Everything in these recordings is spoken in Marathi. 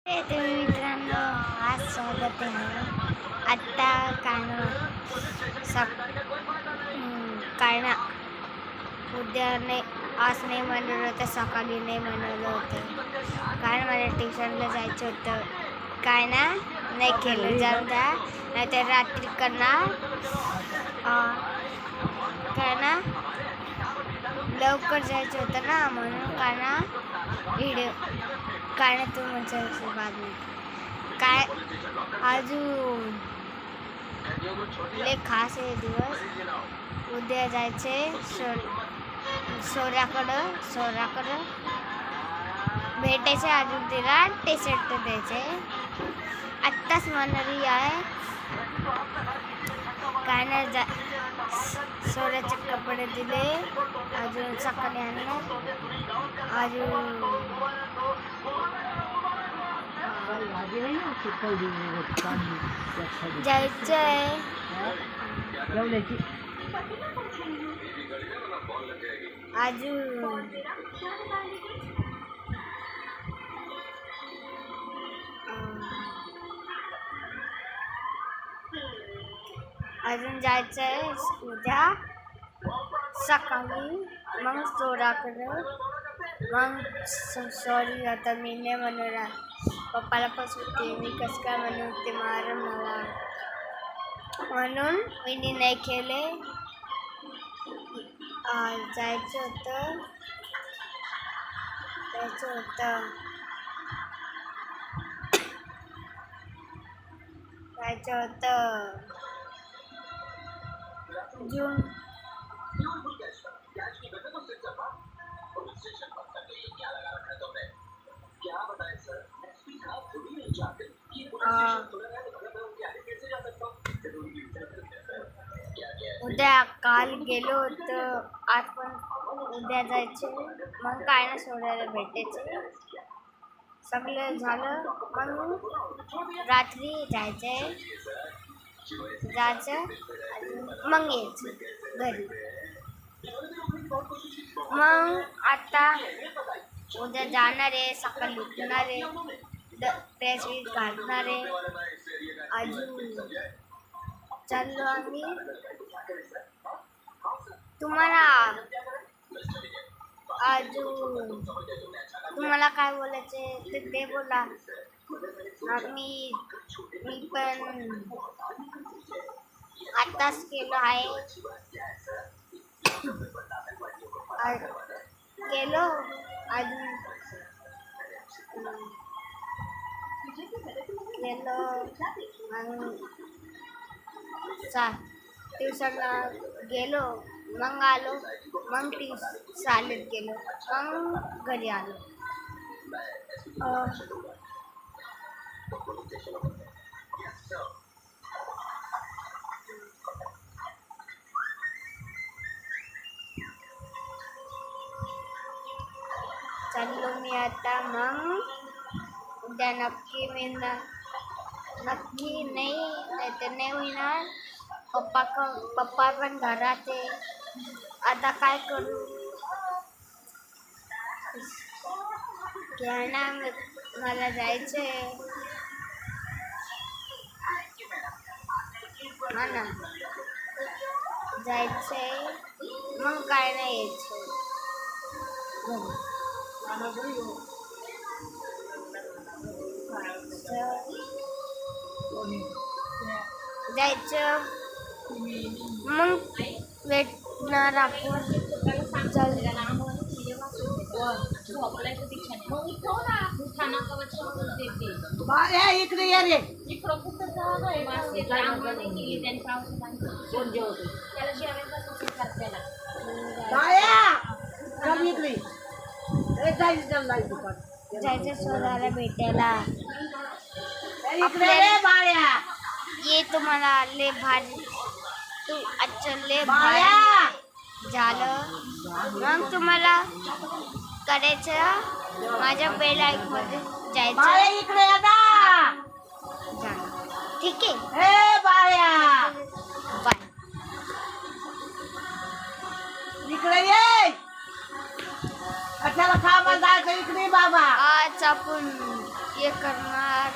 मित्रांनो, आज स्वागत आहे. आत्ता काय ना उद्या नाही, आज नाही म्हणलं होतं, सकाळी नाही म्हणलं होतं. काय ना मला ट्युशनला जायचं होतं. काय ना नाही केलं, जाऊ द्या, नाही तर रात्री करणार. काय ना लवकर जायचं होतं ना, म्हणून काय ना व्हिडिओ काय ना तू म्हणतो बातमी काय अजून लय खास आहे दिवस. उद्या जायचे सोऱ्याकडं भेटायचे, अजून तिला टी शर्ट द्यायचे. आत्ताच म्हणणारी आहे काय ना सोऱ्याचे कपडे दिले, अजून सकाळी आणणार, अजून जायचंय. अजून जायचंय उद्या सकाळी. मग चोराकडं, मग सॉरी आता मी नाही म्हणणार, पप्पाला पण सुट्टी, मी कसं काय म्हणून ते मारन मला, म्हणून मी नाही केले. जायचं होतं जून उद्या काल गेलो होतं, आज पण उद्या जायचे. मग काय ना सोडायला भेटायचे, सगळं झालं. मग रात्री जायचं, मग यायचं घरी. मग आता उद्या जाणार आहे, सकाळी उठणार आहे, ड्रेस घालणार आहे. अजून चाललो आम्ही. तुम्हाला काय बोलायचे ते बोला. मी पण आत्ताच केलं आहे, केलो. अजून ट्युशनला गेलो, मग आलो, मग शाळेत गेलो, मग घरी आलो. चाललो मी आता. मग उद्या नक्की नाही तर नाही होणार. पप्पा पण घरात आहे. आता काय करू, ना मला जायचंय ना, जायचंय. मग काय नाही यायचं जायचं. मग भेटणार आपण. इकडे या रे, जायचं सोडायला भेटायला. ये तुम्हाला ले भारी, तू अच्छा ले भारी झालं. मग तुम्हाला करायचं माझ्या बेलाईकमध्ये जायचं, इकडे ठीक आहे. बाय, इकडे ये, कशाला खा बाबा जायचं इकडे बाबा. आज आपण हे करणार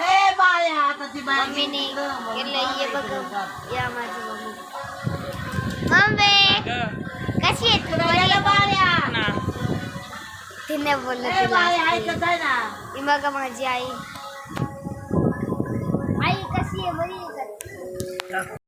ए बाया आता ती बाया मम्मीने इकडं केलं ये बघ बाबा. या माझी मम्मी कशी आहे तू इकडं बरी ये आहे? गं बाया. तिने बोललं ए तुला बाया ऐकत आहे ना. ही बघा माझी आई आई कशी आहे बरी आहे का